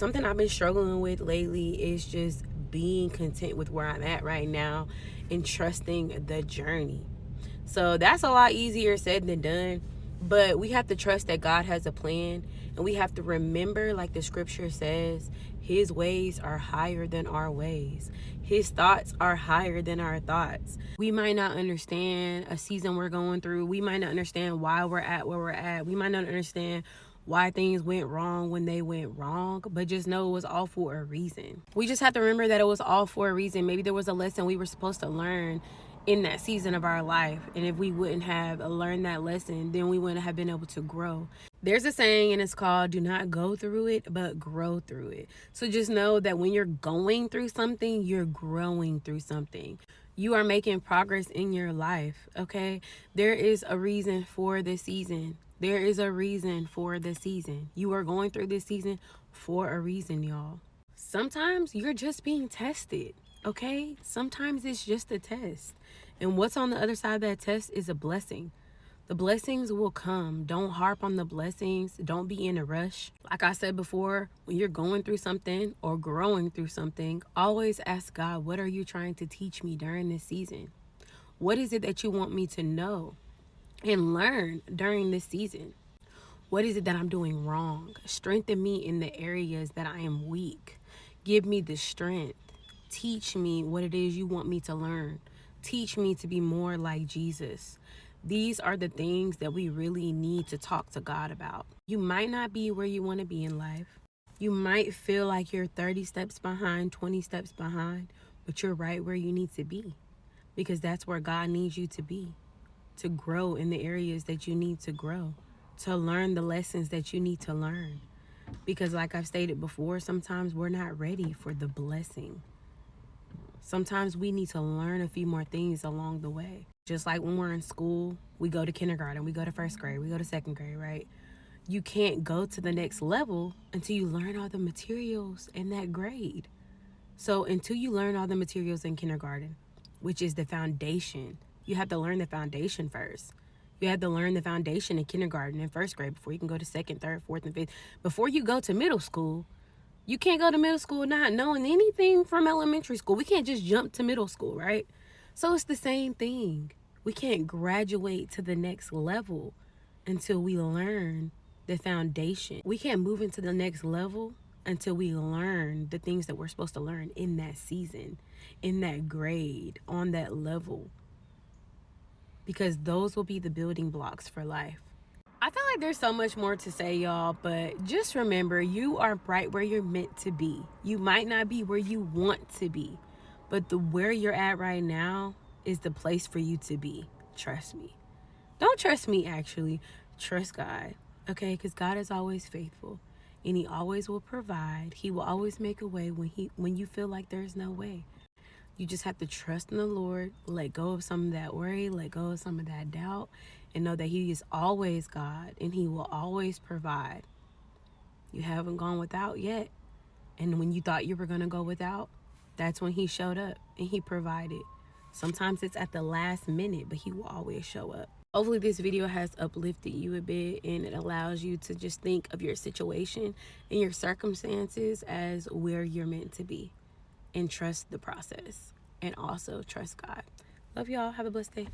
something I've been struggling with lately is just being content with where I'm at right now and trusting the journey. So that's a lot easier said than done. But we have to trust that God has a plan. And we have to remember, like the scripture says, his ways are higher than our ways. His thoughts are higher than our thoughts. We might not understand a season we're going through. We might not understand why we're at where we're at. We might not understand why things went wrong when they went wrong, but just know it was all for a reason. We just have to remember that it was all for a reason. Maybe there was a lesson we were supposed to learn in that season of our life, and if we wouldn't have learned that lesson, then we wouldn't have been able to grow. There's a saying, and it's called, do not go through it, but grow through it. So just know that when you're going through something, you're growing through something. You are making progress in your life, okay? There is a reason for this season. There is a reason for the season. You are going through this season for a reason, y'all. Sometimes you're just being tested, okay? Sometimes it's just a test. And what's on the other side of that test is a blessing. The blessings will come. Don't harp on the blessings. Don't be in a rush. Like I said before, when you're going through something or growing through something, always ask God, what are you trying to teach me during this season? What is it that you want me to know and learn during this season? What is it that I'm doing wrong? Strengthen me in the areas that I am weak. Give me the strength. Teach me what it is you want me to learn. Teach me to be more like Jesus. These are the things that we really need to talk to God about. You might not be where you want to be in life. You might feel like you're 30 steps behind, 20 steps behind, but you're right where you need to be, because that's where God needs you to be, to grow in the areas that you need to grow, to learn the lessons that you need to learn. Because like I've stated before, sometimes we're not ready for the blessing. Sometimes we need to learn a few more things along the way. Just like when we're in school, we go to kindergarten, we go to first grade, we go to second grade, right? You can't go to the next level until you learn all the materials in that grade. So until you learn all the materials in kindergarten, which is the foundation, you have to learn the foundation first. You have to learn the foundation in kindergarten and first grade before you can go to second, third, fourth, and fifth. Before you go to middle school, you can't go to middle school not knowing anything from elementary school. We can't just jump to middle school, right? So it's the same thing. We can't graduate to the next level until we learn the foundation. We can't move into the next level until we learn the things that we're supposed to learn in that season, in that grade, on that level. Because those will be the building blocks for life. I feel like there's so much more to say, y'all, but just remember, you are right where you're meant to be. You might not be where you want to be, but where you're at right now is the place for you to be. Trust me. Don't trust me, actually. Trust God, okay? Because God is always faithful, and he always will provide. He will always make a way when you feel like there's no way. You just have to trust in the Lord, let go of some of that worry, let go of some of that doubt, and know that he is always God and he will always provide. You haven't gone without yet. And when you thought you were going to go without, that's when he showed up and he provided. Sometimes it's at the last minute, but he will always show up. Hopefully this video has uplifted you a bit and it allows you to just think of your situation and your circumstances as where you're meant to be. And trust the process, and also trust God. Love y'all. Have a blessed day.